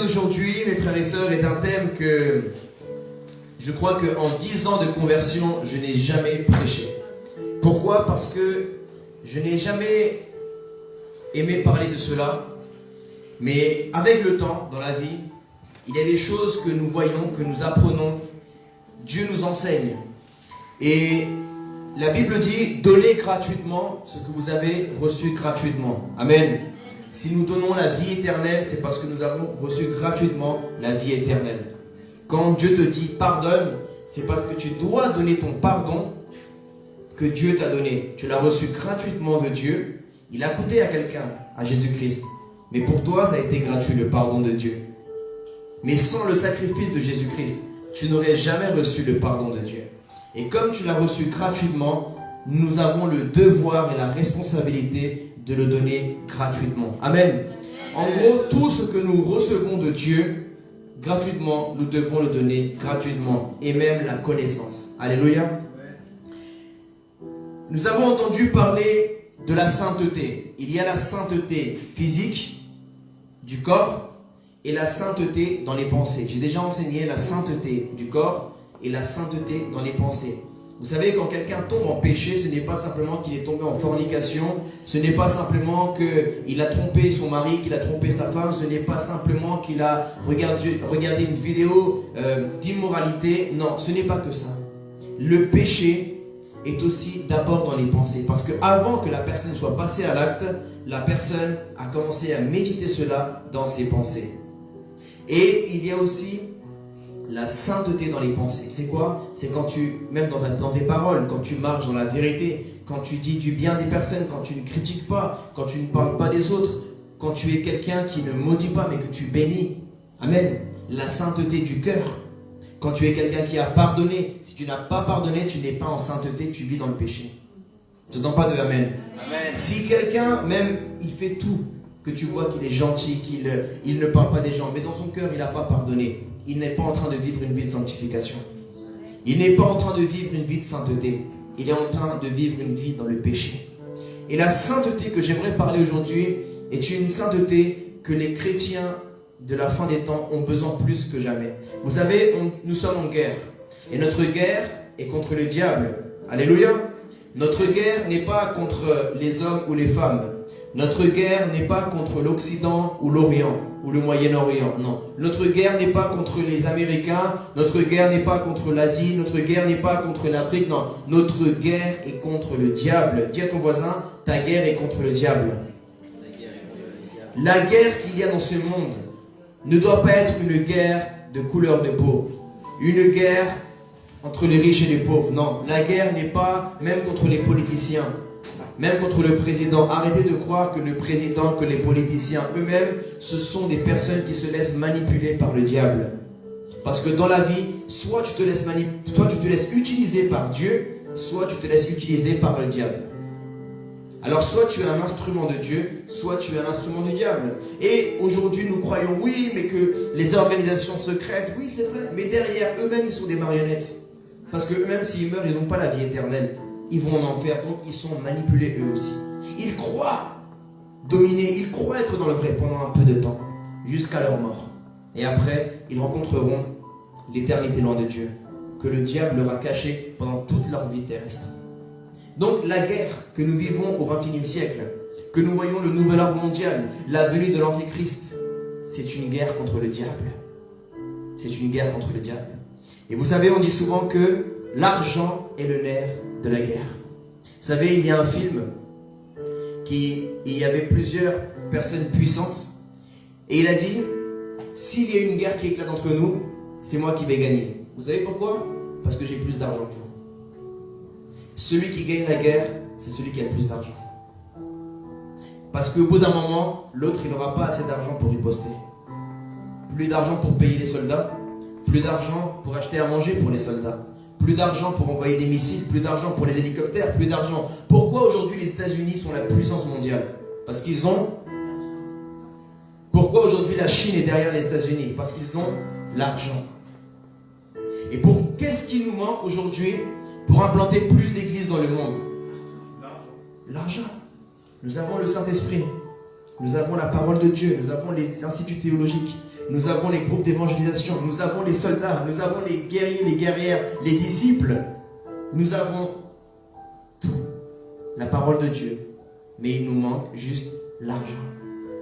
Aujourd'hui, mes frères et sœurs, est un thème que je crois qu'en 10 ans de conversion, je n'ai jamais prêché. Pourquoi? Parce que je n'ai jamais aimé parler de cela. Mais avec le temps, dans la vie, il y a des choses que nous voyons, que nous apprenons. Dieu nous enseigne. Et la Bible dit, donnez gratuitement ce que vous avez reçu gratuitement. Amen. Si nous donnons la vie éternelle, c'est parce que nous avons reçu gratuitement la vie éternelle. Quand Dieu te dit pardonne, c'est parce que tu dois donner ton pardon que Dieu t'a donné. Tu l'as reçu gratuitement de Dieu. Il a coûté à quelqu'un, à Jésus-Christ. Mais pour toi, ça a été gratuit, le pardon de Dieu. Mais sans le sacrifice de Jésus-Christ, tu n'aurais jamais reçu le pardon de Dieu. Et comme tu l'as reçu gratuitement, nous avons le devoir et la responsabilité de le donner gratuitement. Amen. En gros, tout ce que nous recevons de Dieu gratuitement, nous devons le donner gratuitement. Et même la connaissance. Alléluia. Nous avons entendu parler de la sainteté. Il y a la sainteté physique du corps et la sainteté dans les pensées. J'ai déjà enseigné la sainteté du corps et la sainteté dans les pensées. Vous savez, quand quelqu'un tombe en péché, ce n'est pas simplement qu'il est tombé en fornication, ce n'est pas simplement qu'il a trompé son mari, qu'il a trompé sa femme, ce n'est pas simplement qu'il a regardé une vidéo d'immoralité. Non, ce n'est pas que ça. Le péché est aussi d'abord dans les pensées. Parce qu'avant que la personne soit passée à l'acte, la personne a commencé à méditer cela dans ses pensées. Et il y a aussi la sainteté dans les pensées. C'est quoi? C'est quand même dans tes paroles, quand tu marches dans la vérité, quand tu dis du bien des personnes, quand tu ne critiques pas, quand tu ne parles pas des autres, quand tu es quelqu'un qui ne maudit pas mais que tu bénis. Amen. La sainteté du cœur. Quand tu es quelqu'un qui a pardonné. Si tu n'as pas pardonné, tu n'es pas en sainteté, tu vis dans le péché. Je n'entends pas de Amen. Amen. Si quelqu'un, même, il fait tout, que tu vois qu'il est gentil, qu'il ne parle pas des gens, mais dans son cœur, il n'a pas pardonné. Il n'est pas en train de vivre une vie de sanctification. Il n'est pas en train de vivre une vie de sainteté. Il est en train de vivre une vie dans le péché. Et la sainteté que j'aimerais parler aujourd'hui est une sainteté que les chrétiens de la fin des temps ont besoin plus que jamais. Vous savez, nous sommes en guerre. Et notre guerre est contre le diable. Alléluia. Notre guerre n'est pas contre les hommes ou les femmes. Notre guerre n'est pas contre l'Occident ou l'Orient ou le Moyen-Orient, non. Notre guerre n'est pas contre les Américains, notre guerre n'est pas contre l'Asie, notre guerre n'est pas contre l'Afrique, non. Notre guerre est contre le diable. Dis à ton voisin, ta guerre est contre le diable. La guerre qu'il y a dans ce monde ne doit pas être une guerre de couleur de peau, une guerre entre les riches et les pauvres, non. La guerre n'est pas même contre les politiciens, même contre le président. Arrêtez de croire que le président, que les politiciens eux-mêmes, ce sont des personnes qui se laissent manipuler par le diable. Parce que dans la vie, soit tu te laisses utiliser par Dieu, soit tu te laisses utiliser par le diable. Alors soit tu es un instrument de Dieu, soit tu es un instrument du diable. Et aujourd'hui nous croyons, oui, mais que les organisations secrètes, oui c'est vrai, mais derrière eux-mêmes ils sont des marionnettes. Parce que eux-mêmes s'ils meurent, ils n'ont pas la vie éternelle. Ils vont en enfer, donc ils sont manipulés eux aussi. Ils croient dominer, ils croient être dans le vrai pendant un peu de temps, jusqu'à leur mort. Et après, ils rencontreront l'éternité loin de Dieu, que le diable leur a caché pendant toute leur vie terrestre. Donc la guerre que nous vivons au XXIe siècle, que nous voyons le nouvel ordre mondial, la venue de l'Antéchrist, c'est une guerre contre le diable. C'est une guerre contre le diable. Et vous savez, on dit souvent que l'argent est le nerf de la guerre. Vous savez, il y a un film il y avait plusieurs personnes puissantes et il a dit, s'il y a une guerre qui éclate entre nous, c'est moi qui vais gagner. Vous savez pourquoi? Parce que j'ai plus d'argent que vous. Celui qui gagne la guerre, c'est celui qui a le plus d'argent. Parce qu'au bout d'un moment, l'autre, il n'aura pas assez d'argent pour riposter. Plus d'argent pour payer les soldats, plus d'argent pour acheter à manger pour les soldats. Plus d'argent pour envoyer des missiles, plus d'argent pour les hélicoptères, plus d'argent. Pourquoi aujourd'hui les États-Unis sont la puissance mondiale? Parce qu'ils ont... Pourquoi aujourd'hui la Chine est derrière les États-Unis? Parce qu'ils ont l'argent. Et qu'est-ce qui nous manque aujourd'hui pour implanter plus d'églises dans le monde? L'argent. Nous avons le Saint-Esprit. Nous avons la parole de Dieu. Nous avons les instituts théologiques. nous avons les groupes d'évangélisation, nous avons les soldats, nous avons les guerriers, les guerrières, les disciples. Nous avons tout, la parole de Dieu. Mais il nous manque juste l'argent.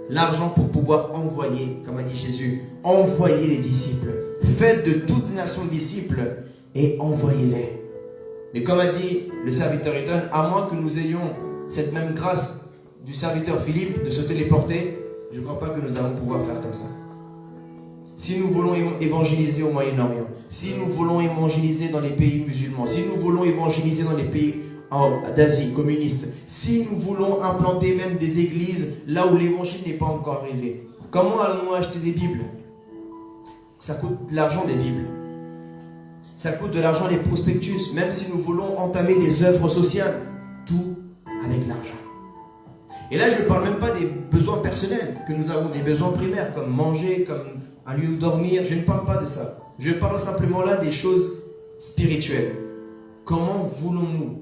L'argent pour pouvoir envoyer, comme a dit Jésus, envoyer les disciples. Faites de toutes les nations disciples et envoyez-les. Mais comme a dit le serviteur Ethan, à moins que nous ayons cette même grâce du serviteur Philippe de se téléporter, je ne crois pas que nous allons pouvoir faire comme ça. Si nous voulons évangéliser au Moyen-Orient, si nous voulons évangéliser dans les pays musulmans, si nous voulons évangéliser dans les pays d'Asie communiste, si nous voulons implanter même des églises là où l'évangile n'est pas encore arrivé, comment allons-nous acheter des Bibles? Ça coûte de l'argent des Bibles. Ça coûte de l'argent les prospectus, même si nous voulons entamer des œuvres sociales. Tout avec l'argent. Et là, je ne parle même pas des besoins personnels, que nous avons des besoins primaires, comme manger, comme un lieu où dormir. Je ne parle pas de ça. Je parle simplement là des choses spirituelles. Comment voulons-nous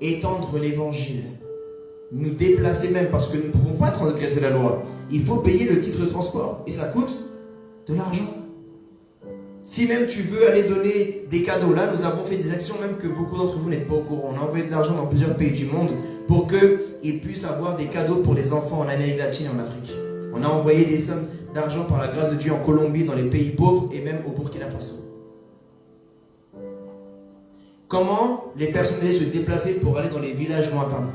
étendre l'évangile? Nous déplacer même, parce que nous ne pouvons pas transgresser la loi. Il faut payer le titre de transport, et ça coûte de l'argent. Si même tu veux aller donner des cadeaux, là nous avons fait des actions même que beaucoup d'entre vous n'êtes pas au courant. On a envoyé de l'argent dans plusieurs pays du monde pour qu'ils puissent avoir des cadeaux pour les enfants en Amérique latine et en Afrique. On a envoyé des sommes d'argent par la grâce de Dieu en Colombie, dans les pays pauvres et même au Burkina Faso. Comment les personnes allaient se déplacer pour aller dans les villages lointains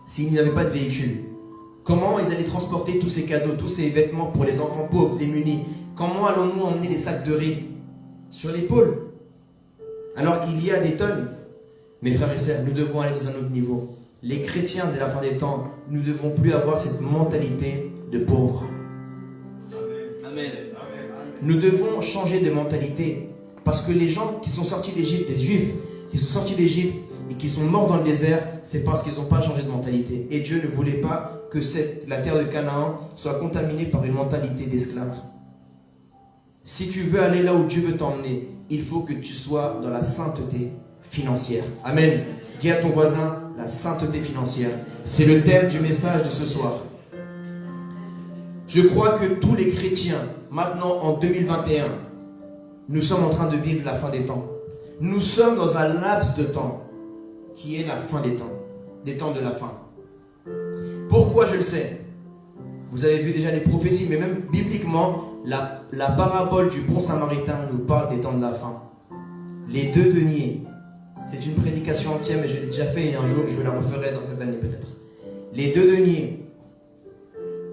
s'ils n'avaient pas de véhicule? Comment ils allaient transporter tous ces cadeaux, tous ces vêtements pour les enfants pauvres, démunis? Comment allons-nous emmener les sacs de riz sur l'épaule alors qu'il y a des tonnes? Mes frères et sœurs, nous devons aller dans un autre niveau. Les chrétiens de la fin des temps, nous ne devons plus avoir cette mentalité de pauvre. Amen. Nous devons changer de mentalité parce que les gens qui sont sortis d'Égypte, les Juifs qui sont sortis d'Égypte et qui sont morts dans le désert, c'est parce qu'ils n'ont pas changé de mentalité. Et Dieu ne voulait pas que la terre de Canaan soit contaminée par une mentalité d'esclave. Si tu veux aller là où Dieu veut t'emmener, il faut que tu sois dans la sainteté financière. Amen. Dis à ton voisin, la sainteté financière. C'est le thème du message de ce soir. Je crois que tous les chrétiens, maintenant en 2021, nous sommes en train de vivre la fin des temps. Nous sommes dans un laps de temps qui est la fin des temps de la fin. Pourquoi je le sais? Vous avez vu déjà les prophéties, mais même bibliquement, la parabole du bon samaritain nous parle des temps de la fin. Les deux deniers, c'est une prédication entière, mais je l'ai déjà fait et un jour je la referai dans cette année peut-être. Les deux deniers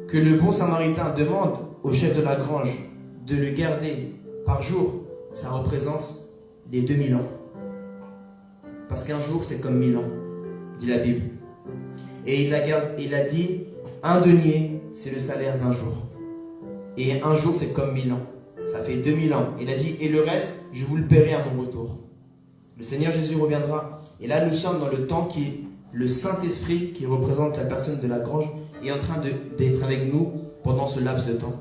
que le bon samaritain demande au chef de la grange de le garder par jour, ça représente les 2000 ans. Parce qu'un jour c'est comme 1000 ans, dit la Bible. Et il a dit, un denier c'est le salaire d'un jour. Et un jour c'est comme 1000 ans. Ça fait 2000 ans. Il a dit, et le reste, je vous le paierai à mon retour. Le Seigneur Jésus reviendra. Et là nous sommes dans le temps qui, le Saint-Esprit qui représente la personne de la grange, est en train d'être avec nous pendant ce laps de temps.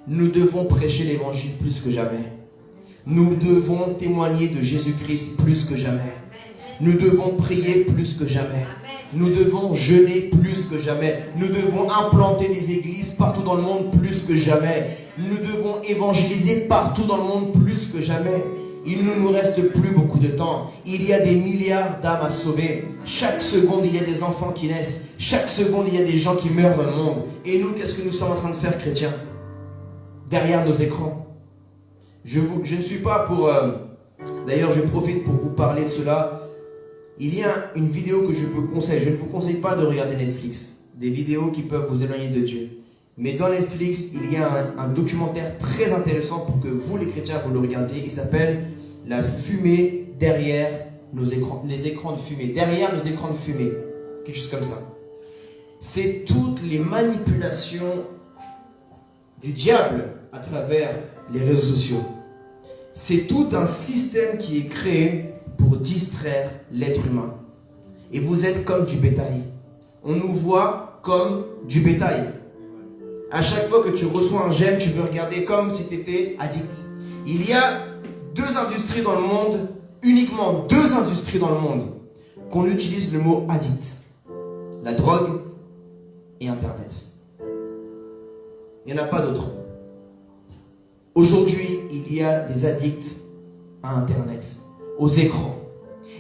Nous devons prêcher l'évangile plus que jamais. Nous devons témoigner de Jésus-Christ plus que jamais. Nous devons prier plus que jamais. Nous devons jeûner plus que jamais. Nous devons implanter des églises partout dans le monde plus que jamais. Nous devons évangéliser partout dans le monde plus que jamais. Il ne nous reste plus beaucoup de temps. Il y a des milliards d'âmes à sauver. Chaque seconde, il y a des enfants qui naissent. Chaque seconde, il y a des gens qui meurent dans le monde. Et nous, qu'est-ce que nous sommes en train de faire, chrétiens? Derrière nos écrans. Je ne suis pas pour... D'ailleurs, je profite pour vous parler de cela. Il y a une vidéo que je vous conseille. Je ne vous conseille pas de regarder Netflix. Des vidéos qui peuvent vous éloigner de Dieu. Mais dans Netflix, il y a un documentaire très intéressant pour que vous, les chrétiens, vous le regardiez. Il s'appelle « La fumée derrière nos écrans ». Les écrans de fumée. Derrière nos écrans de fumée. Quelque chose comme ça. C'est toutes les manipulations du diable à travers les réseaux sociaux. C'est tout un système qui est créé pour distraire l'être humain. Et vous êtes comme du bétail. On nous voit comme du bétail. À chaque fois que tu reçois un j'aime, tu veux regarder comme si tu étais addict. Il y a deux industries dans le monde, uniquement deux industries dans le monde, qu'on utilise le mot addict. La drogue et Internet. Il n'y en a pas d'autre. Aujourd'hui, il y a des addicts à Internet, aux écrans.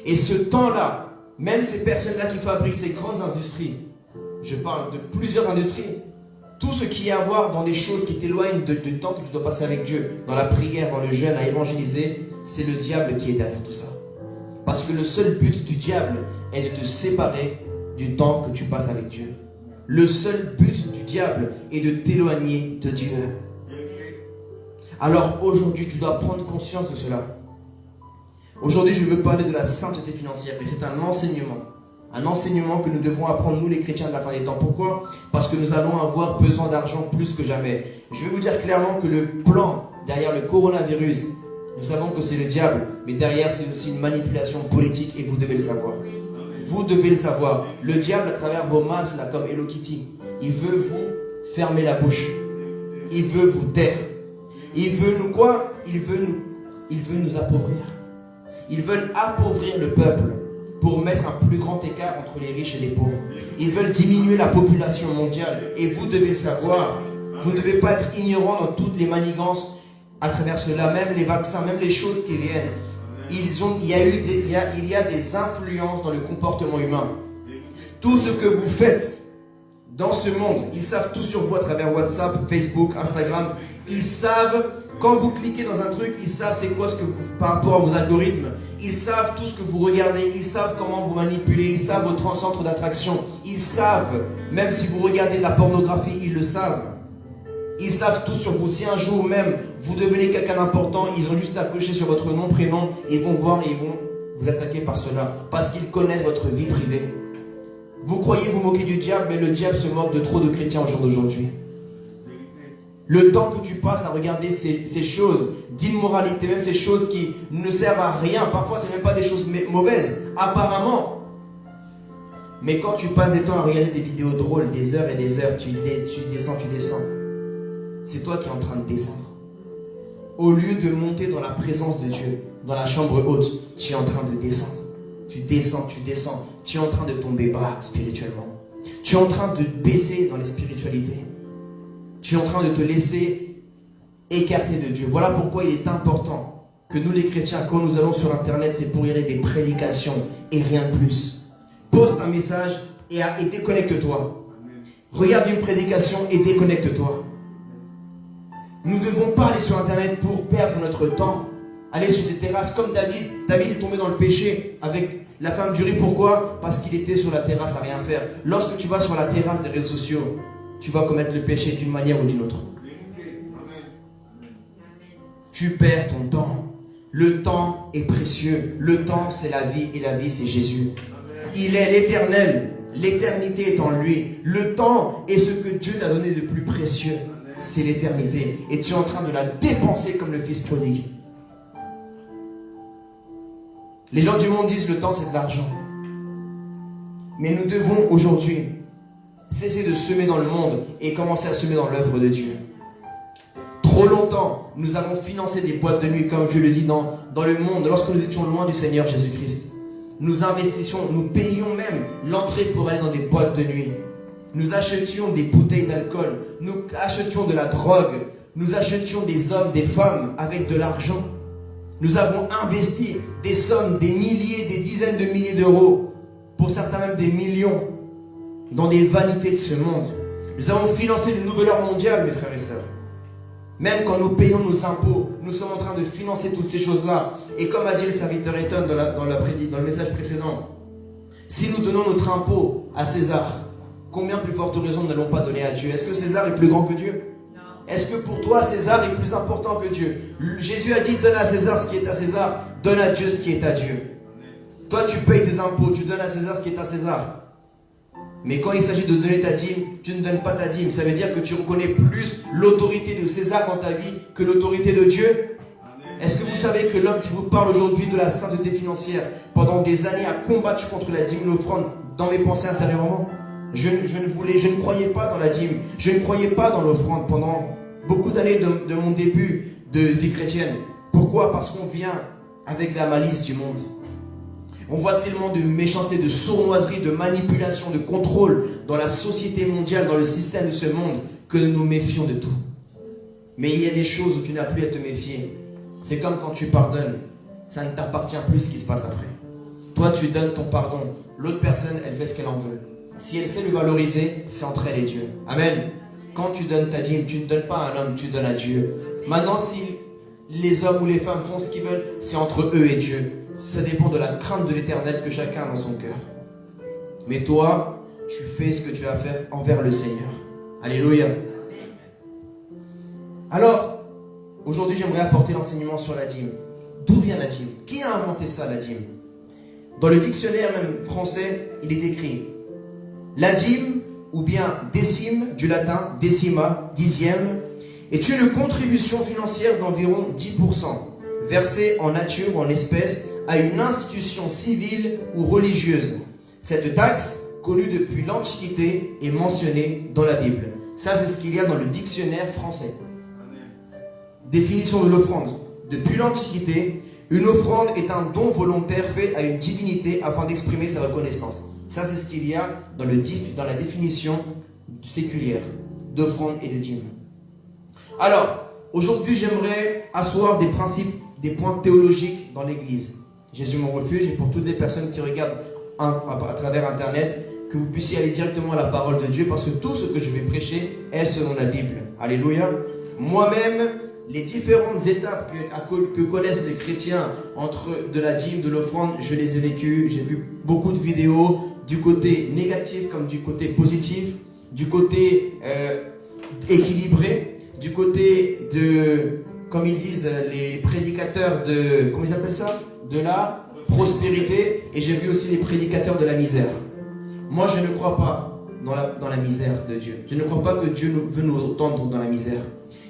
Et ce temps-là, même ces personnes-là qui fabriquent ces grandes industries, je parle de plusieurs industries, tout ce qui est à voir dans des choses qui t'éloignent du temps que tu dois passer avec Dieu, dans la prière, dans le jeûne, à évangéliser, c'est le diable qui est derrière tout ça. Parce que le seul but du diable est de te séparer du temps que tu passes avec Dieu. Le seul but du diable est de t'éloigner de Dieu. Alors aujourd'hui, tu dois prendre conscience de cela. Aujourd'hui, je veux parler de la sainteté financière. Et c'est un enseignement que nous devons apprendre, nous les chrétiens de la fin des temps. Pourquoi? Parce que nous allons avoir besoin d'argent plus que jamais. Je vais vous dire clairement que le plan derrière le coronavirus, nous savons que c'est le diable, mais derrière c'est aussi une manipulation politique et vous devez le savoir. Vous devez le savoir. Le diable, à travers vos masques, là, comme Hello Kitty, il veut vous fermer la bouche. Il veut vous taire. Il veut nous quoi? Il veut nous appauvrir. Ils veulent appauvrir le peuple pour mettre un plus grand écart entre les riches et les pauvres. Ils veulent diminuer la population mondiale. Et vous devez le savoir. Vous ne devez pas être ignorant dans toutes les manigances à travers cela, même les vaccins, même les choses qui viennent. Il y a des influences dans le comportement humain. Tout ce que vous faites dans ce monde, ils savent tout sur vous à travers WhatsApp, Facebook, Instagram. Ils savent, quand vous cliquez dans un truc, ils savent c'est quoi ce que vous, par rapport à vos algorithmes. Ils savent tout ce que vous regardez, ils savent comment vous manipulez, ils savent votre centre d'attraction. Ils savent, même si vous regardez de la pornographie, ils le savent. Ils savent tout sur vous. Si un jour même vous devenez quelqu'un d'important, ils ont juste à cocher sur votre nom, prénom, ils vont voir et ils vont vous attaquer par cela. Parce qu'ils connaissent votre vie privée. Vous croyez vous moquer du diable, mais le diable se moque de trop de chrétiens au jour d'aujourd'hui. Le temps que tu passes à regarder ces choses d'immoralité, même ces choses qui ne servent à rien, parfois c'est même pas des choses mauvaises, apparemment. Mais quand tu passes des temps à regarder des vidéos drôles, des heures et des heures, tu descends. C'est toi qui es en train de descendre. Au lieu de monter dans la présence de Dieu, dans la chambre haute, tu es en train de descendre. Tu descends. Tu es en train de tomber bas spirituellement. Tu es en train de baisser dans les spiritualités. Tu es en train de te laisser écarter de Dieu. Voilà pourquoi il est important que nous les chrétiens, quand nous allons sur Internet, c'est pour y aller des prédications et rien de plus. Poste un message et déconnecte-toi. Regarde une prédication et déconnecte-toi. Nous ne devons pas aller sur Internet pour perdre notre temps. Aller sur des terrasses comme David. David est tombé dans le péché avec la femme d'Uri. Pourquoi? Parce qu'il était sur la terrasse à rien faire. Lorsque tu vas sur la terrasse des réseaux sociaux, tu vas commettre le péché d'une manière ou d'une autre. Tu perds ton temps. Le temps est précieux. Le temps, c'est la vie et la vie, c'est Jésus. Il est l'éternel. L'éternité est en lui. Le temps est ce que Dieu t'a donné de plus précieux. C'est l'éternité. Et tu es en train de la dépenser comme le fils prodigue. Les gens du monde disent le temps c'est de l'argent. Mais nous devons aujourd'hui cesser de semer dans le monde et commencer à semer dans l'œuvre de Dieu. Trop longtemps, nous avons financé des boîtes de nuit, comme je le dis dans le monde, lorsque nous étions loin du Seigneur Jésus-Christ. Nous investissions, nous payions même l'entrée pour aller dans des boîtes de nuit. Nous achetions des bouteilles d'alcool, nous achetions de la drogue, nous achetions des hommes, des femmes avec de l'argent. Nous avons investi des sommes, des milliers, des dizaines de milliers d'euros, pour certains même des millions, dans des vanités de ce monde. Nous avons financé des nouvelles heures mondiales, mes frères et sœurs. Même quand nous payons nos impôts, nous sommes en train de financer toutes ces choses-là. Et comme a dit le serviteur Eton dans le message précédent, si nous donnons notre impôt à César, combien plus forte raison ne n'allons pas donner à Dieu? Est-ce que César est plus grand que Dieu? Est-ce que pour toi, César est plus important que Dieu? Jésus a dit, donne à César ce qui est à César, donne à Dieu ce qui est à Dieu. Toi, tu payes tes impôts, tu donnes à César ce qui est à César. Mais quand il s'agit de donner ta dîme, tu ne donnes pas ta dîme. Ça veut dire que tu reconnais plus l'autorité de César dans ta vie que l'autorité de Dieu. Est-ce que vous savez que l'homme qui vous parle aujourd'hui de la sainteté financière, pendant des années a combattu contre la dîme, l'offrande, dans mes pensées intérieurement? Je ne croyais pas dans la dîme, je ne croyais pas dans l'offrande pendant beaucoup d'années de mon début de vie chrétienne. Pourquoi? Parce qu'on vient avec la malice du monde. On voit tellement de méchanceté, de sournoiserie, de manipulation, de contrôle dans la société mondiale, dans le système de ce monde, que nous nous méfions de tout. Mais il y a des choses où tu n'as plus à te méfier. C'est comme quand tu pardonnes. Ça ne t'appartient plus ce qui se passe après. Toi, tu donnes ton pardon. L'autre personne, elle fait ce qu'elle en veut. Si elle sait le valoriser, c'est entre elle et Dieu. Amen. Quand tu donnes ta dîme, tu ne donnes pas à un homme, tu donnes à Dieu. Maintenant, si les hommes ou les femmes font ce qu'ils veulent, c'est entre eux et Dieu. Ça dépend de la crainte de l'Éternel que chacun a dans son cœur. Mais toi, tu fais ce que tu as à faire envers le Seigneur. Alléluia. Alors, aujourd'hui, j'aimerais apporter l'enseignement sur la dîme. D'où vient la dîme? Qui a inventé ça, la dîme? Dans le dictionnaire même français, il est écrit la dîme, ou bien décime, du latin décima, dixième, est une contribution financière d'environ 10%, versée en nature ou en espèces à une institution civile ou religieuse. Cette taxe, connue depuis l'Antiquité, est mentionnée dans la Bible. Ça, c'est ce qu'il y a dans le dictionnaire français. Définition de l'offrande. Depuis l'Antiquité, une offrande est un don volontaire fait à une divinité afin d'exprimer sa reconnaissance. Ça, c'est ce qu'il y a dans la définition séculière d'offrande et de dîme. Alors, aujourd'hui, j'aimerais asseoir des principes, des points théologiques dans l'Église. Jésus mon refuge, et pour toutes les personnes qui regardent à travers Internet, que vous puissiez aller directement à la parole de Dieu, parce que tout ce que je vais prêcher est selon la Bible. Alléluia. Moi-même, les différentes étapes que connaissent les chrétiens entre de la dîme, de l'offrande, je les ai vécues. J'ai vu beaucoup de vidéos du côté négatif comme du côté positif, du côté équilibré, du côté de, comme ils disent, les prédicateurs de, comment ils appellent ça? De la prospérité, et j'ai vu aussi les prédicateurs de la misère. Moi, je ne crois pas dans la misère de Dieu. Je ne crois pas que Dieu veut nous tendre dans la misère.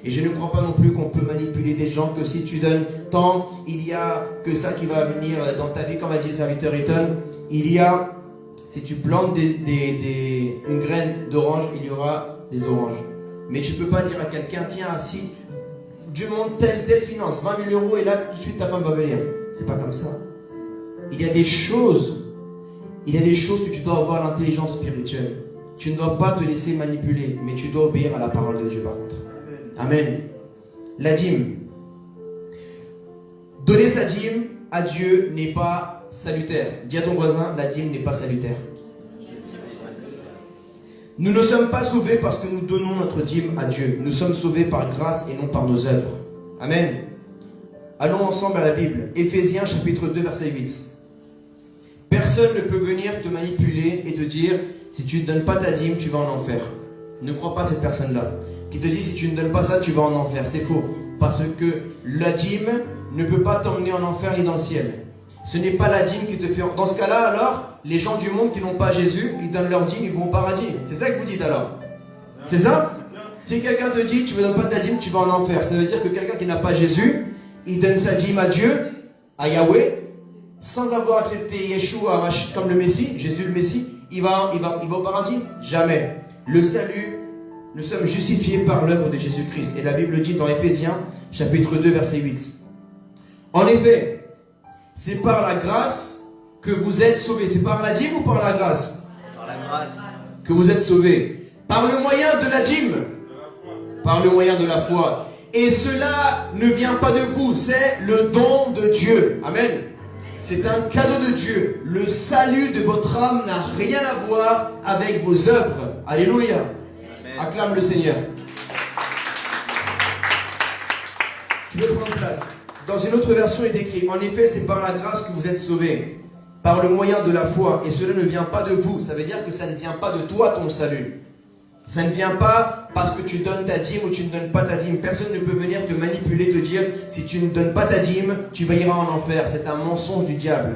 Et je ne crois pas non plus qu'on peut manipuler des gens, que si tu donnes tant, il y a que ça qui va venir dans ta vie, comme a dit le serviteur Ethan. Il y a, si tu plantes une graine d'orange, il y aura des oranges. Mais tu ne peux pas dire à quelqu'un, tiens, si Dieu monte telle finance, 20 000 euros, et là, tout de suite, ta femme va venir. C'est pas comme ça. Il y a des choses que tu dois avoir l'intelligence spirituelle. Tu ne dois pas te laisser manipuler, mais tu dois obéir à la parole de Dieu par contre. Amen. La dîme. Donner sa dîme à Dieu n'est pas salutaire. Dis à ton voisin, la dîme n'est pas salutaire. Nous ne sommes pas sauvés parce que nous donnons notre dîme à Dieu. Nous sommes sauvés par grâce et non par nos œuvres. Amen. Allons ensemble à la Bible. Éphésiens chapitre 2 verset 8. Personne ne peut venir te manipuler et te dire, si tu ne donnes pas ta dîme, tu vas en enfer. Ne crois pas cette personne-là. Qui te dit, si tu ne donnes pas ça, tu vas en enfer. C'est faux. Parce que la dîme ne peut pas t'emmener en enfer ni dans le ciel. Ce n'est pas la dîme qui te fait... Dans ce cas-là, alors, les gens du monde qui n'ont pas Jésus, ils donnent leur dîme, ils vont au paradis. C'est ça que vous dites alors? C'est ça? Si quelqu'un te dit, tu ne donnes pas ta dîme, tu vas en enfer. Ça veut dire que quelqu'un qui n'a pas Jésus, il donne sa dîme à Dieu, à Yahweh, sans avoir accepté Yeshua comme le Messie, Jésus le Messie, il va au paradis? Jamais. Le salut, nous sommes justifiés par l'œuvre de Jésus-Christ. Et la Bible dit dans Éphésiens, chapitre 2, verset 8. En effet, c'est par la grâce que vous êtes sauvés. C'est par la dîme ou par la grâce? Par la grâce. Que vous êtes sauvés. Par le moyen de la dîme. Par le moyen de la foi. Et cela ne vient pas de vous, c'est le don de Dieu. Amen. C'est un cadeau de Dieu. Le salut de votre âme n'a rien à voir avec vos œuvres. Alléluia. Amen. Acclame le Seigneur. Tu peux prendre place. Dans une autre version, il est écrit, en effet, c'est par la grâce que vous êtes sauvés, par le moyen de la foi, et cela ne vient pas de vous. Ça veut dire que ça ne vient pas de toi, ton salut. Ça ne vient pas parce que tu donnes ta dîme ou tu ne donnes pas ta dîme. Personne ne peut venir te manipuler, te dire, si tu ne donnes pas ta dîme, tu vas iras en enfer. C'est un mensonge du diable.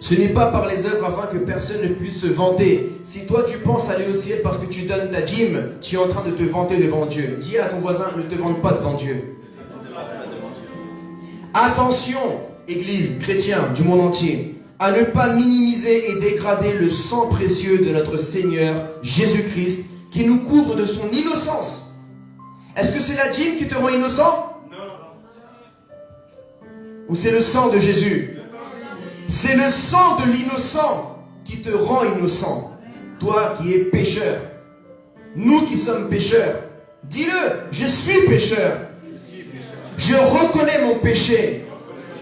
Ce n'est pas par les œuvres afin que personne ne puisse se vanter. Si toi tu penses aller au ciel parce que tu donnes ta dîme, tu es en train de te vanter devant Dieu. Dis à ton voisin, ne te vante pas devant Dieu. Attention, Église, chrétiens du monde entier, à ne pas minimiser et dégrader le sang précieux de notre Seigneur Jésus-Christ qui nous couvre de son innocence. Est-ce que c'est la dîme qui te rend innocent? Non. Ou c'est le sang de Jésus? C'est le sang de l'innocent qui te rend innocent. Toi qui es pécheur. Nous qui sommes pécheurs. Dis-le, je suis pécheur. Je reconnais mon péché.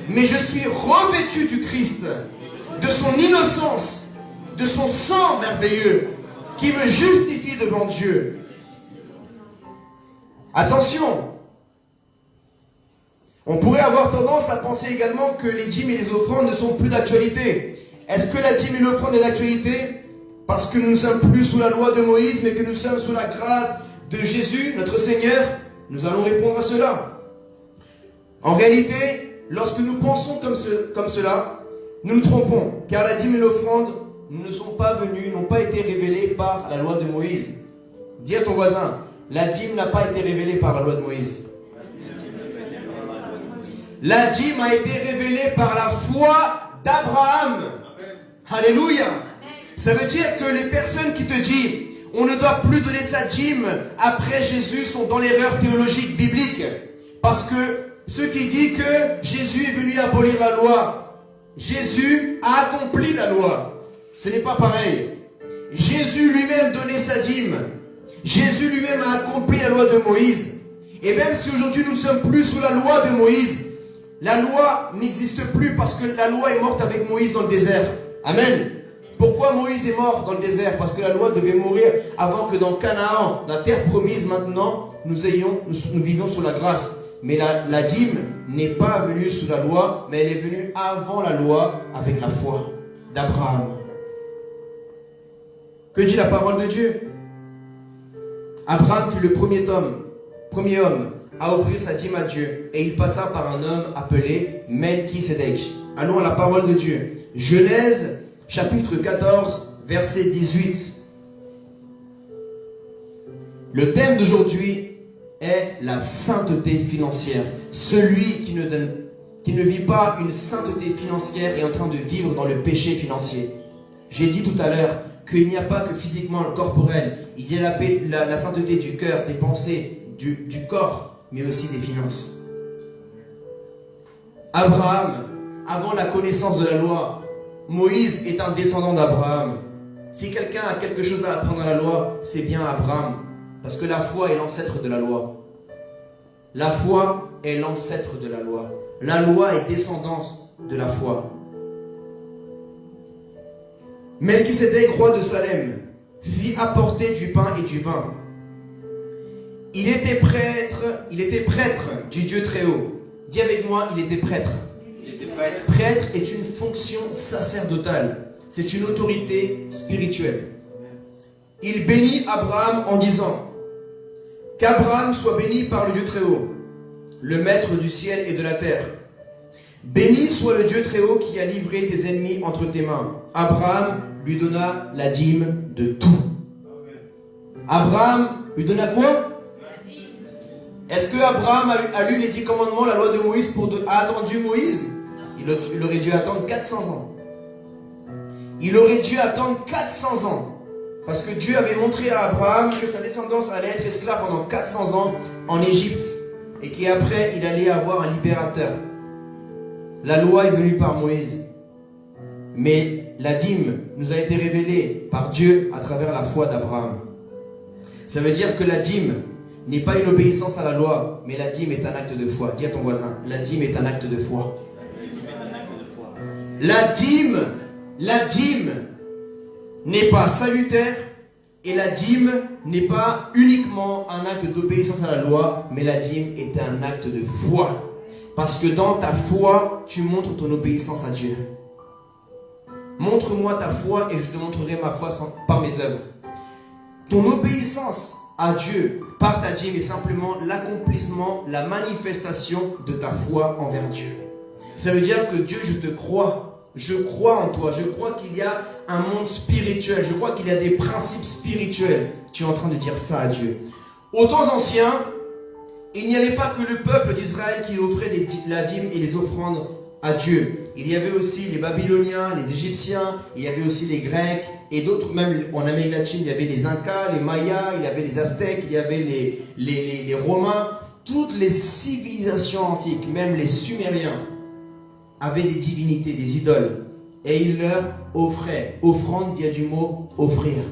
Mais je suis revêtu du Christ, de son innocence, de son sang merveilleux, qui me justifie devant Dieu. Attention, on pourrait avoir tendance à penser également que les dîmes et les offrandes ne sont plus d'actualité. Est-ce que la dîme et l'offrande est d'actualité parce que nous ne sommes plus sous la loi de Moïse, mais que nous sommes sous la grâce de Jésus, notre Seigneur? Nous allons répondre à cela. En réalité, lorsque nous pensons comme cela, nous nous trompons, car la dîme et l'offrande n'ont pas été révélées par la loi de Moïse. Dis à ton voisin, la dîme n'a pas été révélée par la loi de Moïse. La dîme a été révélée par la foi d'Abraham. Alléluia. Ça veut dire que les personnes qui te disent on ne doit plus donner sa dîme après Jésus sont dans l'erreur théologique biblique. Parce que ceux qui disent que Jésus est venu abolir la loi, Jésus a accompli la loi. Ce n'est pas pareil. Jésus lui-même donnait sa dîme. Jésus lui-même a accompli la loi de Moïse. Et même si aujourd'hui nous ne sommes plus sous la loi de Moïse, la loi n'existe plus parce que la loi est morte avec Moïse dans le désert. Amen. Pourquoi Moïse est mort dans le désert? Parce que la loi devait mourir avant que dans Canaan, la terre promise maintenant, nous vivions sous la grâce. Mais la dîme n'est pas venue sous la loi, mais elle est venue avant la loi avec la foi d'Abraham. Que dit la parole de Dieu? Abraham fut le premier homme à offrir sa dîme à Dieu, et il passa par un homme appelé Melchisédek. Allons à la parole de Dieu. Genèse chapitre 14, verset 18. Le thème d'aujourd'hui est la sainteté financière. Celui qui ne vit pas une sainteté financière est en train de vivre dans le péché financier. J'ai dit tout à l'heure qu'il n'y a pas que physiquement le corporel, il y a la sainteté du cœur, des pensées, du corps, mais aussi des finances. Abraham, avant la connaissance de la loi, Moïse est un descendant d'Abraham. Si quelqu'un a quelque chose à apprendre à la loi, c'est bien Abraham. Parce que la foi est l'ancêtre de la loi. La foi est l'ancêtre de la loi. La loi est descendance de la foi. Melchisédek, roi de Salem, fit apporter du pain et du vin. Il était prêtre du Dieu très haut. Dis avec moi, il était prêtre. Prêtre est une fonction sacerdotale. C'est une autorité spirituelle. Il bénit Abraham en disant: qu'Abraham soit béni par le Dieu très haut, le maître du ciel et de la terre. Béni soit le Dieu très haut qui a livré tes ennemis entre tes mains. Abraham lui donna la dîme de tout. Abraham lui donna quoi? Est-ce que Abraham a lu les 10 commandements, la loi de Moïse, a attendu Moïse? Il aurait dû attendre 400 ans. Il aurait dû attendre 400 ans. Parce que Dieu avait montré à Abraham que sa descendance allait être esclave pendant 400 ans en Égypte. Et qu'après, il allait avoir un libérateur. La loi est venue par Moïse. Mais la dîme nous a été révélée par Dieu à travers la foi d'Abraham. Ça veut dire que la dîme n'est pas une obéissance à la loi, mais la dîme est un acte de foi. Dis à ton voisin, la dîme est un acte de foi. La dîme n'est pas salutaire et la dîme n'est pas uniquement un acte d'obéissance à la loi, mais la dîme est un acte de foi. Parce que dans ta foi, tu montres ton obéissance à Dieu. Montre-moi ta foi et je te montrerai ma foi par mes œuvres. Ton obéissance à Dieu par ta dîme est simplement l'accomplissement, la manifestation de ta foi envers Dieu. Ça veut dire que Dieu, je te crois. Je crois en toi. Je crois qu'il y a un monde spirituel. Je crois qu'il y a des principes spirituels. Tu es en train de dire ça à Dieu. Aux temps anciens, il n'y avait pas que le peuple d'Israël qui offrait la dîme et les offrandes à Dieu. Il y avait aussi les Babyloniens, les Égyptiens, il y avait aussi les Grecs et d'autres, même en Amérique latine, il y avait les Incas, les Mayas, il y avait les Aztèques, il y avait les Romains. Toutes les civilisations antiques, même les Sumériens, avaient des divinités, des idoles. Et ils leur offraient. Offrande vient du mot offrir.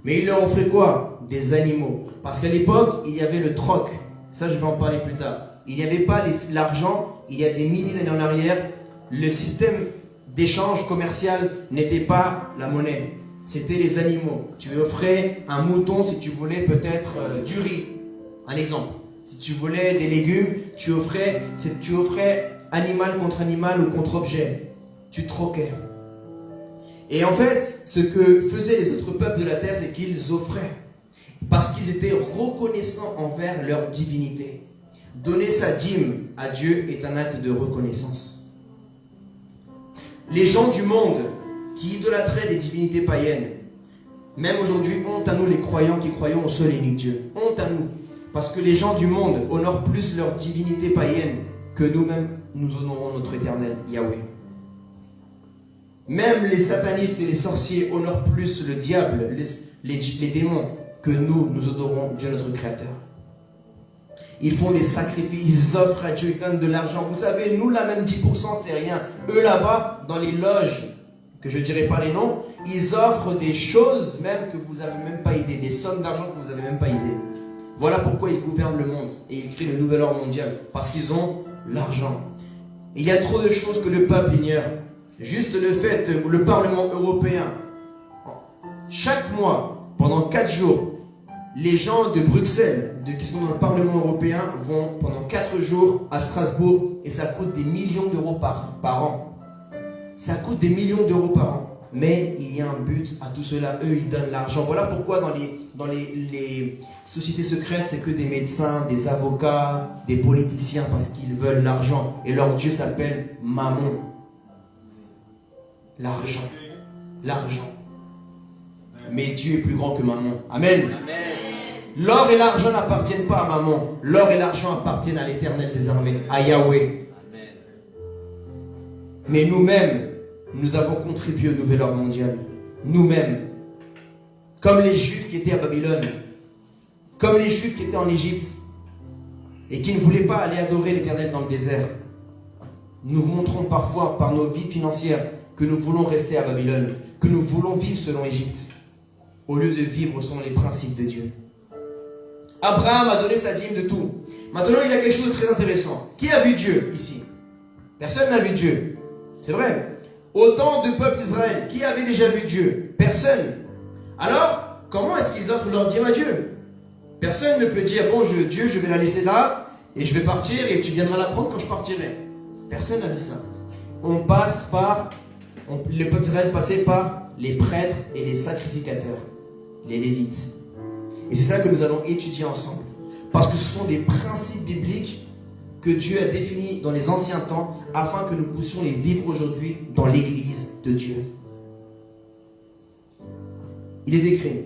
Mais il leur offrait quoi? Des animaux. Parce qu'à l'époque, il y avait le troc. Ça, je vais en parler plus tard. Il n'y avait pas l'argent. Il y a des milliers d'années en arrière, le système d'échange commercial n'était pas la monnaie. C'était les animaux. Tu offrais un mouton si tu voulais peut-être du riz. Un exemple. Si tu voulais des légumes, tu offrais animal contre animal ou contre objet. Tu troquais. Et en fait, ce que faisaient les autres peuples de la terre, c'est qu'ils offraient. Parce qu'ils étaient reconnaissants envers leur divinité. Donner sa dîme à Dieu est un acte de reconnaissance. Les gens du monde qui idolâtraient des divinités païennes, même aujourd'hui, honte à nous les croyants qui croyons au seul et unique Dieu. Honte à nous. Parce que les gens du monde honorent plus leur divinité païenne que nous-mêmes, nous honorons notre éternel Yahweh. Même les satanistes et les sorciers honorent plus le diable, les démons, que nous honorons Dieu notre Créateur. Ils font des sacrifices, ils offrent à Dieu, ils donnent de l'argent. Vous savez, nous là même 10% c'est rien. Eux là-bas, dans les loges, que je ne dirai pas les noms, ils offrent des choses même que vous n'avez même pas idée, des sommes d'argent que vous n'avez même pas idée. Voilà pourquoi ils gouvernent le monde et ils créent le nouvel ordre mondial, parce qu'ils ont l'argent. Il y a trop de choses que le peuple ignore. Juste le fait que le Parlement européen, chaque mois, pendant 4 jours, les gens de Bruxelles, qui sont dans le Parlement européen, vont pendant 4 jours à Strasbourg et ça coûte des millions d'euros par an. Ça coûte des millions d'euros par an. Mais il y a un but à tout cela. Eux, ils donnent l'argent. Voilà pourquoi dans les sociétés secrètes, c'est que des médecins, des avocats, des politiciens, parce qu'ils veulent l'argent. Et leur Dieu s'appelle Mammon. L'argent. L'argent. Mais Dieu est plus grand que Mammon. Amen. Amen. L'or et l'argent n'appartiennent pas à Mammon. L'or et l'argent appartiennent à l'Éternel des armées, à Yahweh. Amen. Mais nous-mêmes, nous avons contribué au nouvel ordre mondial. Nous-mêmes. Comme les Juifs qui étaient à Babylone. Comme les Juifs qui étaient en Égypte. Et qui ne voulaient pas aller adorer l'Éternel dans le désert. Nous montrons parfois par nos vies financières que nous voulons rester à Babylone. Que nous voulons vivre selon Égypte. Au lieu de vivre selon les principes de Dieu. Abraham a donné sa dîme de tout. Maintenant, il y a quelque chose de très intéressant. Qui a vu Dieu ici? Personne n'a vu Dieu. C'est vrai. Autant de peuples d'Israël, qui avait déjà vu Dieu? Personne. Alors, comment est-ce qu'ils offrent leur dîme à Dieu? Personne ne peut dire, bon, Dieu, je vais la laisser là, et je vais partir, et tu viendras la prendre quand je partirai. Personne n'a vu ça. Le peuple d'Israël passait par les prêtres et les sacrificateurs, les Lévites. Et c'est ça que nous allons étudier ensemble. Parce que ce sont des principes bibliques que Dieu a définis dans les anciens temps afin que nous puissions les vivre aujourd'hui dans l'église de Dieu. Il est décrit.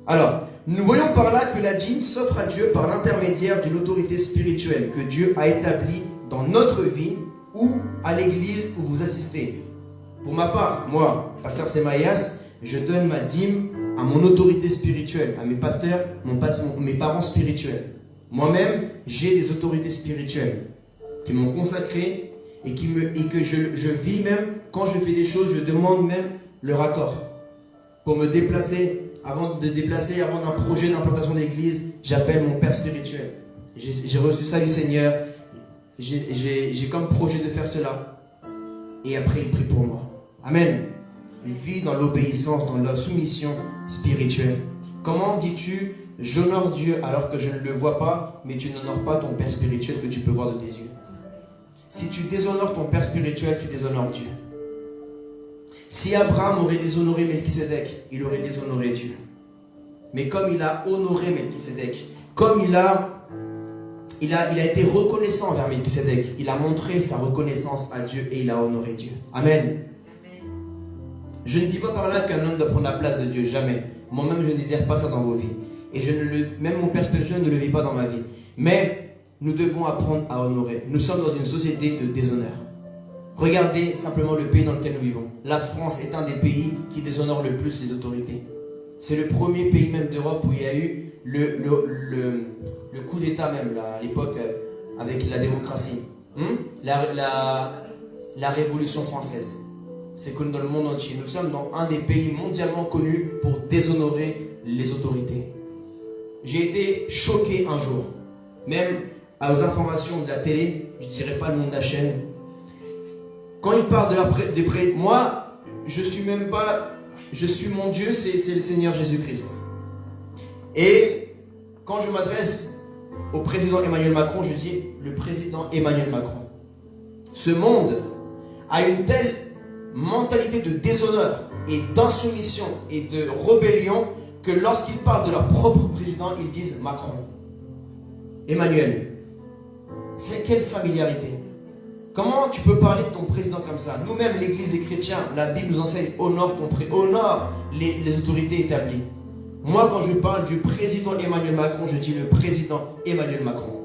Alors, nous voyons par là que la dîme s'offre à Dieu par l'intermédiaire d'une autorité spirituelle que Dieu a établie dans notre vie ou à l'église où vous assistez. Pour ma part, moi, pasteur Semaïas, je donne ma dîme à mon autorité spirituelle, à mes pasteurs, mes parents spirituels. Moi-même, j'ai des autorités spirituelles qui m'ont consacré et que je vis même, quand je fais des choses, je demande même leur accord. Pour me déplacer, avant d'un projet d'implantation d'église, j'appelle mon père spirituel. J'ai reçu ça du Seigneur, j'ai comme projet de faire cela. Et après, il prie pour moi. Amen. Il vit dans l'obéissance, dans la soumission spirituelle. Comment dis-tu, j'honore Dieu alors que je ne le vois pas, mais tu n'honores pas ton père spirituel que tu peux voir de tes yeux? Si tu déshonores ton père spirituel, tu déshonores Dieu. Si Abraham aurait déshonoré Melchisédek, il aurait déshonoré Dieu. Mais comme il a honoré Melchisédek, comme il a été reconnaissant envers Melchisédek, il a montré sa reconnaissance à Dieu et il a honoré Dieu. Amen. Je ne dis pas par là qu'un homme doit prendre la place de Dieu, jamais. Moi-même, je ne désire pas ça dans vos vies. Et même mon père spirituel ne le vit pas dans ma vie. Mais nous devons apprendre à honorer. Nous sommes dans une société de déshonneur. Regardez simplement le pays dans lequel nous vivons. La France est un des pays qui déshonore le plus les autorités. C'est le premier pays même d'Europe où il y a eu le coup d'État même, là, à l'époque, avec la démocratie. La Révolution française. c'est connu dans le monde entier. Nous sommes dans un des pays mondialement connus pour déshonorer les autorités. J'ai été choqué un jour, même aux informations de la télé, je ne dirais pas le nom de la chaîne. Quand ils parlent de moi, je suis même pas, je suis mon Dieu, c'est le Seigneur Jésus-Christ. Et quand je m'adresse au président Emmanuel Macron, je dis le président Emmanuel Macron. Ce monde a une telle mentalité de déshonneur et d'insoumission et de rébellion que lorsqu'ils parlent de leur propre président, ils disent Macron. Emmanuel. C'est quelle familiarité? Comment tu peux parler de ton président comme ça? Nous-mêmes, l'église des chrétiens, la Bible nous enseigne honore les autorités établies. Moi, quand je parle du président Emmanuel Macron, je dis le président Emmanuel Macron.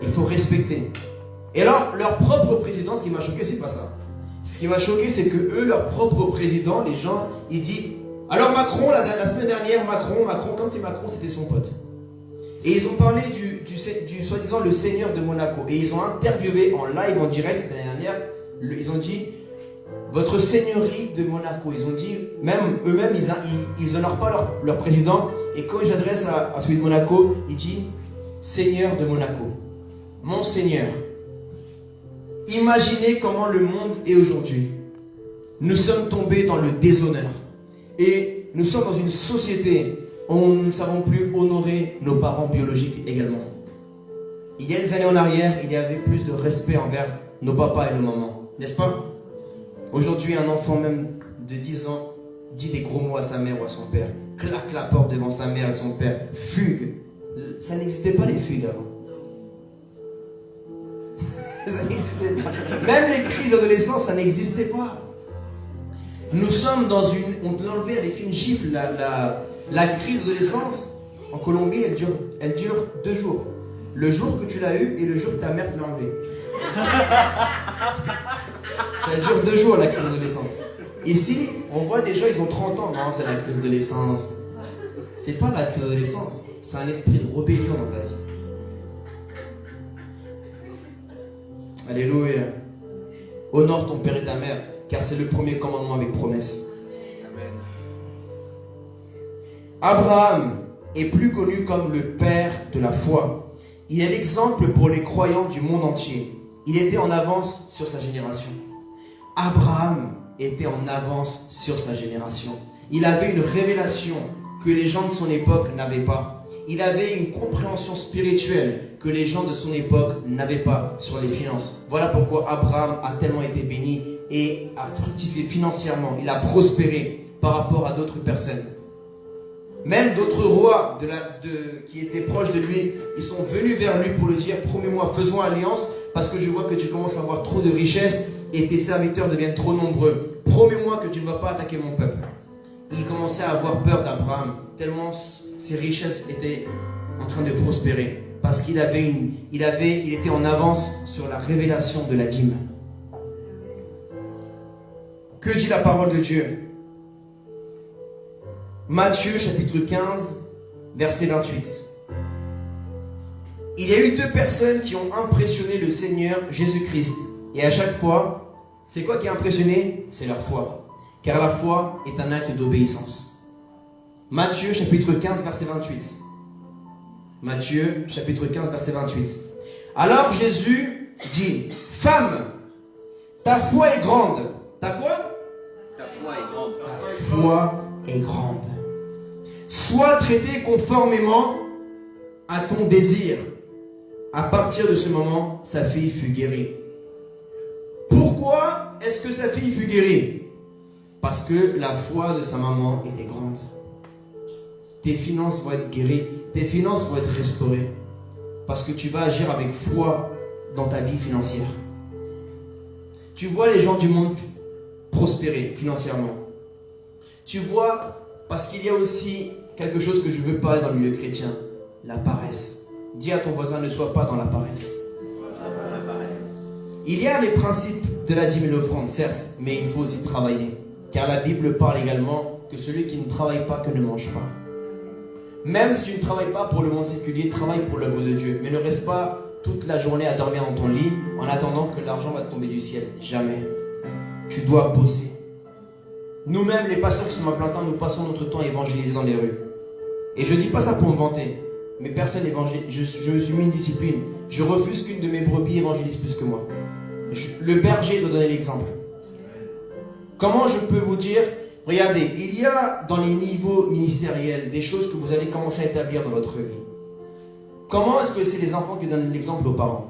Il faut respecter. Et alors, leur propre président, ce qui m'a choqué, c'est pas ça. Ce qui m'a choqué, c'est que eux, leur propre président, les gens, ils disent alors Macron, la semaine dernière, Macron, comme c'est Macron, c'était son pote. Et ils ont parlé du soi-disant le seigneur de Monaco. Et ils ont interviewé en live, en direct, l'année dernière, ils ont dit votre seigneurie de Monaco. Ils ont dit, même eux-mêmes, ils honorent pas leur président. Et quand ils s'adressent à celui de Monaco, ils disent seigneur de Monaco. Mon seigneur. Imaginez comment le monde est aujourd'hui. Nous sommes tombés dans le déshonneur. Et nous sommes dans une société où nous ne savons plus honorer nos parents biologiques également. Il y a des années en arrière, il y avait plus de respect envers nos papas et nos mamans. N'est-ce pas? Aujourd'hui, un enfant même de 10 ans dit des gros mots à sa mère ou à son père. Claque la porte devant sa mère et son père. Fugue. Ça n'existait pas les fugues avant. Ça n'existait pas. Même les crises d'adolescence, ça n'existait pas. Nous sommes dans une... On te l'a enlevé avec une gifle. La crise d'adolescence, en Colombie, elle dure 2 jours. Le jour que tu l'as eu et le jour que ta mère te l'a enlevé. Ça dure 2 jours, la crise d'adolescence. Ici, on voit des gens, ils ont 30 ans. Non, c'est la crise d'adolescence. C'est pas la crise d'adolescence. C'est un esprit de rébellion dans ta vie. Alléluia. Honore ton père et ta mère, car c'est le premier commandement avec promesse. Amen. Abraham est plus connu comme le père de la foi. Il est l'exemple pour les croyants du monde entier. Il était en avance sur sa génération. Abraham était en avance sur sa génération. Il avait une révélation que les gens de son époque n'avaient pas. Il avait une compréhension spirituelle que les gens de son époque n'avaient pas sur les finances. Voilà pourquoi Abraham a tellement été béni et a fructifié financièrement. Il a prospéré par rapport à d'autres personnes. Même d'autres rois qui étaient proches de lui, ils sont venus vers lui pour lui dire promets-moi, faisons alliance parce que je vois que tu commences à avoir trop de richesses et tes serviteurs deviennent trop nombreux. Promets-moi que tu ne vas pas attaquer mon peuple. Il commençait à avoir peur d'Abraham tellement ses richesses étaient en train de prospérer parce qu'il était en avance sur la révélation de la dîme. Que dit la parole de Dieu? Matthieu chapitre 15, verset 28. Il y a eu 2 personnes qui ont impressionné le Seigneur Jésus-Christ. Et à chaque fois, c'est quoi qui a impressionné? C'est leur foi. Car la foi est un acte d'obéissance. Matthieu chapitre 15, verset 28. Matthieu chapitre 15, verset 28. Alors Jésus dit, femme, ta foi est grande. Ta quoi? Ta foi est grande. Ta foi est grande. Sois traité conformément à ton désir. À partir de ce moment, sa fille fut guérie. Pourquoi est-ce que sa fille fut guérie? Parce que la foi de sa maman était grande. Tes finances vont être guéries, tes finances vont être restaurées. Parce que tu vas agir avec foi dans ta vie financière. Tu vois les gens du monde prospérer financièrement. Tu vois, parce qu'il y a aussi quelque chose que je veux parler dans le milieu chrétien, la paresse. Dis à ton voisin, ne sois pas dans la paresse. Il y a les principes de la dîme et l'offrande, certes, mais il faut aussi travailler. Car la Bible parle également que celui qui ne travaille pas, que ne mange pas. Même si tu ne travailles pas pour le monde séculier, travaille pour l'œuvre de Dieu. Mais ne reste pas toute la journée à dormir dans ton lit en attendant que l'argent va te tomber du ciel. Jamais. tu dois bosser. Nous-mêmes, les pasteurs qui sont à plein temps, nous passons notre temps à évangéliser dans les rues. Et je ne dis pas ça pour me vanter, mais personne évangélise. Je me suis mis une discipline. Je refuse qu'une de mes brebis évangélise plus que moi. Le berger doit donner l'exemple. Comment je peux vous dire, regardez, il y a dans les niveaux ministériels des choses que vous allez commencer à établir dans votre vie. Comment est-ce que c'est les enfants qui donnent l'exemple aux parents?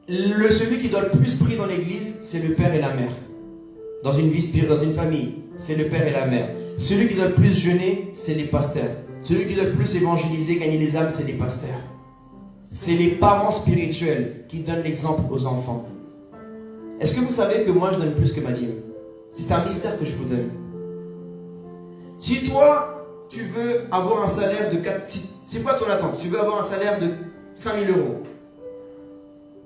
Celui qui doit le plus prier dans l'église, c'est le père et la mère. Dans une famille, c'est le père et la mère. Celui qui doit le plus jeûner, c'est les pasteurs. Celui qui doit le plus évangéliser, gagner les âmes, c'est les pasteurs. C'est les parents spirituels qui donnent l'exemple aux enfants. Est-ce que vous savez que moi, je donne plus que ma dîme? C'est un mystère que je vous donne. Si toi, tu veux avoir un salaire de 4... C'est quoi ton attente? Tu veux avoir un salaire de 5 000 euros.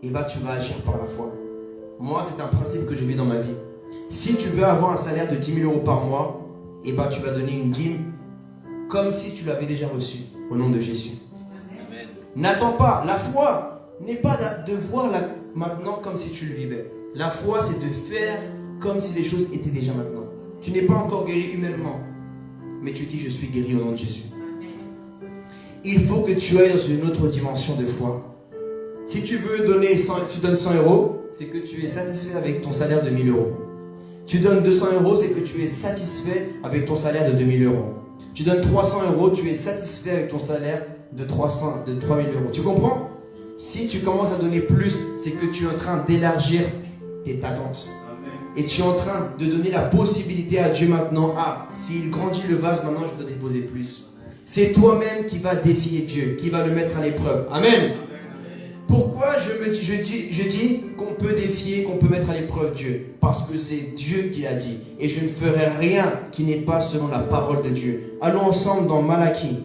Et bien, tu vas agir par la foi. Moi, c'est un principe que je vis dans ma vie. Si tu veux avoir un salaire de 10 000 euros par mois, et ben, tu vas donner une dîme comme si tu l'avais déjà reçue, au nom de Jésus. Amen. N'attends pas. La foi n'est pas de voir maintenant comme si tu le vivais. La foi, c'est de faire comme si les choses étaient déjà maintenant. Tu n'es pas encore guéri humainement, mais tu dis, je suis guéri au nom de Jésus. Il faut que tu ailles dans une autre dimension de foi. Si tu veux donner 100, tu donnes 100 euros, c'est que tu es satisfait avec ton salaire de 1000 euros. Tu donnes 200 euros, c'est que tu es satisfait avec ton salaire de 2000 euros. Tu donnes 300 euros, tu es satisfait avec ton salaire de 3000 euros. Tu comprends? Si tu commences à donner plus, c'est que tu es en train d'élargir tes attentes. Et tu es en train de donner la possibilité à Dieu maintenant. Ah, s'il grandit le vase, maintenant je dois déposer plus. C'est toi-même qui vas défier Dieu, qui va le mettre à l'épreuve. Amen. Pourquoi je dis qu'on peut défier, qu'on peut mettre à l'épreuve Dieu? Parce que c'est Dieu qui l'a dit. Et je ne ferai rien qui n'est pas selon la parole de Dieu. Allons ensemble dans Malachie,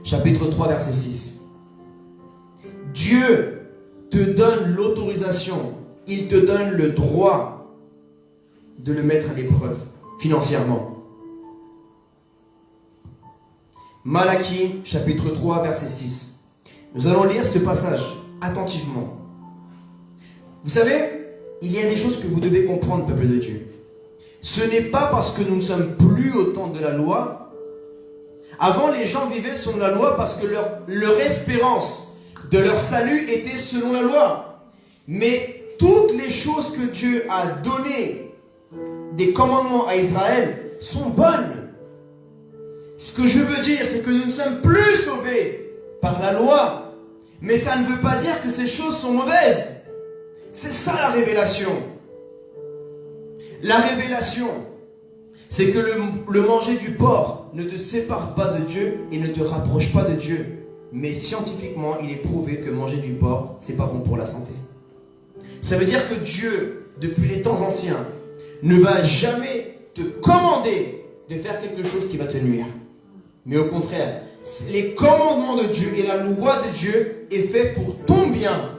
chapitre 3, verset 6. Dieu te donne l'autorisation, il te donne le droit de le mettre à l'épreuve financièrement. Malachie, chapitre 3, verset 6. Nous allons lire ce passage attentivement. Vous savez, il y a des choses que vous devez comprendre, peuple de Dieu. Ce n'est pas parce que nous ne sommes plus au temps de la loi. Avant, les gens vivaient selon la loi parce que leur espérance de leur salut était selon la loi. Mais toutes les choses que Dieu a données, des commandements à Israël, sont bonnes. Ce que je veux dire, c'est que nous ne sommes plus sauvés par la loi, mais ça ne veut pas dire que ces choses sont mauvaises. C'est ça la révélation. La révélation, c'est que le manger du porc ne te sépare pas de Dieu et ne te rapproche pas de Dieu. Mais scientifiquement, il est prouvé que manger du porc, c'est pas bon pour la santé. Ça veut dire que Dieu, depuis les temps anciens, ne va jamais te commander de faire quelque chose qui va te nuire. Mais au contraire, les commandements de Dieu et la loi de Dieu est fait pour ton bien.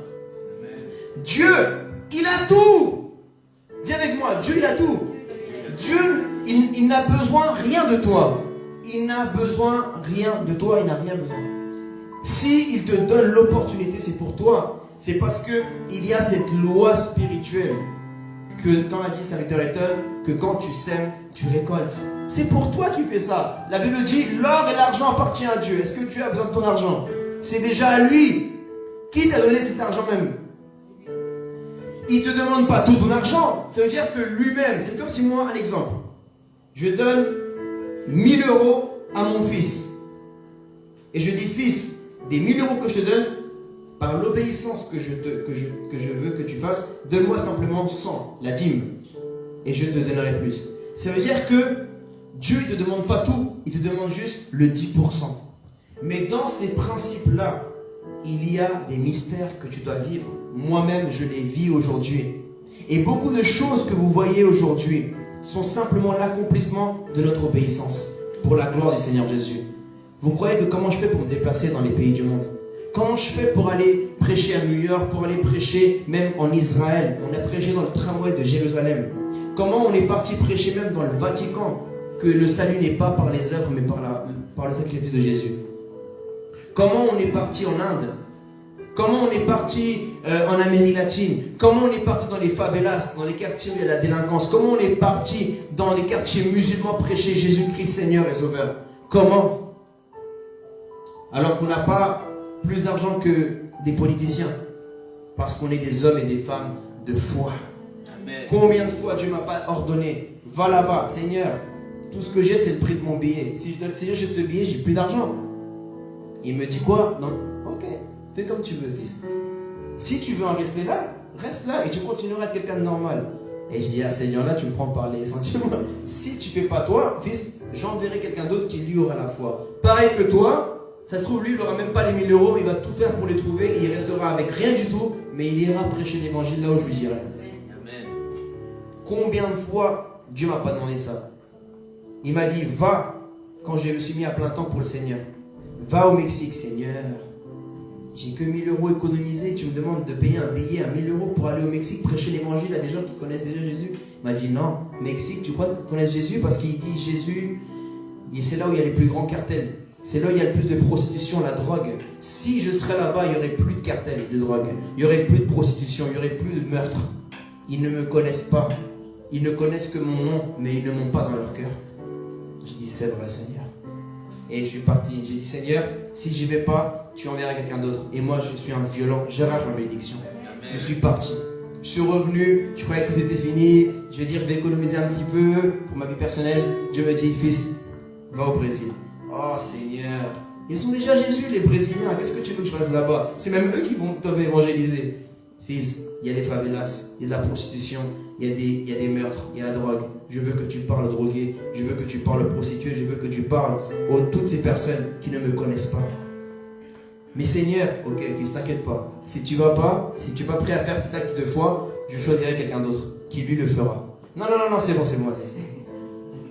Dieu, il a tout. Dis avec moi, Dieu, il a tout. Dieu, il n'a besoin rien de toi. Il n'a besoin rien de toi, il n'a rien besoin. Si il te donne l'opportunité, c'est pour toi. C'est parce qu'il y a cette loi spirituelle que, quand a dit le serviteur Ethan, que quand tu sèmes, tu récoltes. C'est pour toi qui fais ça. La Bible dit, l'or et l'argent appartient à Dieu. Est-ce que tu as besoin de ton argent? C'est déjà à lui. Qui t'a donné cet argent même? Il ne te demande pas tout ton argent. Ça veut dire que lui-même, c'est comme si moi, un exemple, je donne 1000 euros à mon fils. Et je dis, fils, des 1000 euros que je te donne, par l'obéissance que je veux que tu fasses, donne-moi simplement 100, la dîme, et je te donnerai plus. Ça veut dire que Dieu ne te demande pas tout, il te demande juste le 10%. Mais dans ces principes-là, il y a des mystères que tu dois vivre. Moi-même, je les vis aujourd'hui. Et beaucoup de choses que vous voyez aujourd'hui sont simplement l'accomplissement de notre obéissance pour la gloire du Seigneur Jésus. Vous croyez que comment je fais pour me déplacer dans les pays du monde? Comment je fais pour aller prêcher à New York, pour aller prêcher même en Israël? On a prêché dans le tramway de Jérusalem. Comment on est parti prêcher même dans le Vatican que le salut n'est pas par les œuvres mais par le sacrifice de Jésus? Comment on est parti en Inde? comment on est parti en Amérique latine, comment on est parti dans les favelas, dans les quartiers où il y a la délinquance, comment on est parti dans les quartiers musulmans prêcher Jésus-Christ Seigneur et Sauveur. Comment? Alors qu'on n'a pas plus d'argent que des politiciens, parce qu'on est des hommes et des femmes de foi. Amen. Combien de fois Dieu m'a pas ordonné, va là-bas, Seigneur, tout ce que j'ai c'est le prix de mon billet. Si j'achète ce billet, j'ai plus d'argent. Il me dit quoi? Non, ok, fais comme tu veux, fils. Si tu veux en rester là, reste là et tu continueras à être quelqu'un de normal. Et je dis, ah Seigneur, là tu me prends par les sentiments. Si tu fais pas toi, fils, j'enverrai quelqu'un d'autre qui lui aura la foi. Pareil que toi. Ça se trouve, lui, il n'aura même pas les 1000 euros, mais il va tout faire pour les trouver et il restera avec rien du tout, mais il ira prêcher l'évangile là où je lui dirai. Amen. Combien de fois Dieu m'a pas demandé ça? Il m'a dit, va, quand je me suis mis à plein temps pour le Seigneur, va au Mexique, Seigneur. J'ai que 1000 euros économisés, tu me demandes de payer un billet à 1000 euros pour aller au Mexique prêcher l'évangile à des gens qui connaissent déjà Jésus. Il m'a dit, non, Mexique, tu crois qu'ils connaissent Jésus? Parce qu'il dit Jésus, c'est là où il y a les plus grands cartels. C'est là où il y a le plus de prostitution, la drogue. Si je serais là-bas, il n'y aurait plus de cartel de drogue. Il n'y aurait plus de prostitution, il n'y aurait plus de meurtre. Ils ne me connaissent pas. Ils ne connaissent que mon nom, mais ils ne m'ont pas dans leur cœur. Je dis, c'est vrai, Seigneur. Et je suis parti. J'ai dit, Seigneur, si j'y vais pas, tu enverras quelqu'un d'autre. Et moi, je suis un violent. J'arrache ma bénédiction. Amen. Je suis parti. Je suis revenu. Je croyais que tout était fini. Je vais dire, je vais économiser un petit peu pour ma vie personnelle. Dieu me dit, fils, va au Brésil. Oh Seigneur, ils sont déjà Jésus les Brésiliens, qu'est-ce que tu veux que je fasse là-bas? C'est même eux qui vont t'évangéliser. Fils, il y a des favelas, il y a de la prostitution, il y a des meurtres, il y a la drogue. Je veux que tu parles aux drogués, je veux que tu parles aux prostituées, je veux que tu parles à toutes ces personnes qui ne me connaissent pas. Mais Seigneur, ok fils, t'inquiète pas. Si tu vas pas, si tu n'es pas prêt à faire cet acte de foi, je choisirai quelqu'un d'autre qui lui le fera. Non, c'est bon, c'est.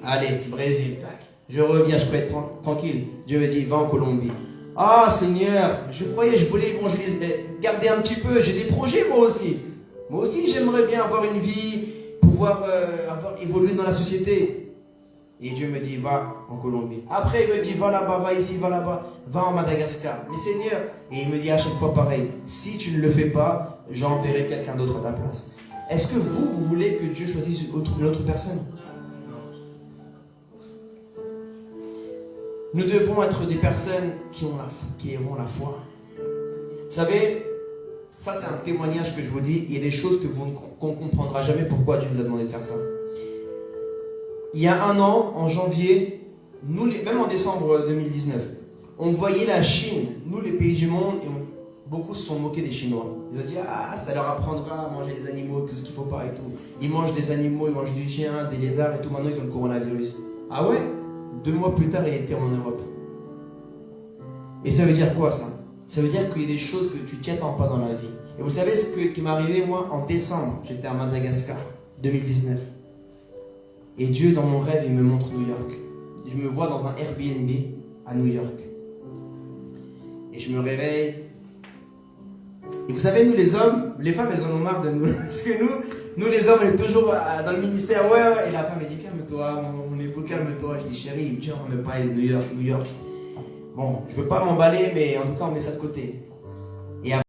Allez, Brésil, tac. Je reviens, je peux être tranquille. Dieu me dit, va en Colombie. Ah Seigneur, je voulais évangéliser. Gardez un petit peu, j'ai des projets moi aussi. Moi aussi j'aimerais bien avoir une vie, pouvoir évoluer dans la société. Et Dieu me dit, va en Colombie. Après il me dit, va là-bas, va ici, va là-bas, va en Madagascar. Mais Seigneur, et il me dit à chaque fois pareil, si tu ne le fais pas, j'enverrai quelqu'un d'autre à ta place. Est-ce que vous voulez que Dieu choisisse une autre personne? Nous devons être des personnes qui ont la foi. Vous savez, ça c'est un témoignage que je vous dis. Il y a des choses qu'on ne comprendra jamais pourquoi Dieu nous a demandé de faire ça. Il y a un an, en janvier, même en décembre 2019, on voyait la Chine, nous les pays du monde, et beaucoup se sont moqués des Chinois. Ils ont dit, ah, ça leur apprendra à manger des animaux, tout ce qu'il ne faut pas et tout. Ils mangent des animaux, ils mangent du chien, des lézards et tout. Maintenant, ils ont le coronavirus. Ah ouais? 2 mois plus tard, il était en Europe. Et ça veut dire quoi ça? Ça veut dire qu'il y a des choses que tu t'y attends pas dans la vie. Et vous savez ce qui m'est arrivé moi en décembre? J'étais à Madagascar, 2019. Et Dieu, dans mon rêve, il me montre New York. Je me vois dans un Airbnb à New York. Et je me réveille. Et vous savez, nous les hommes, les femmes, elles en ont marre de nous. Parce que nous les hommes, on est toujours dans le ministère. Ouais. Et la femme, elle dit, calme-toi, mon époux, calme-toi. Je dis, chérie, Dieu, on me parle de New York. Bon, je veux pas m'emballer, mais en tout cas, on met ça de côté.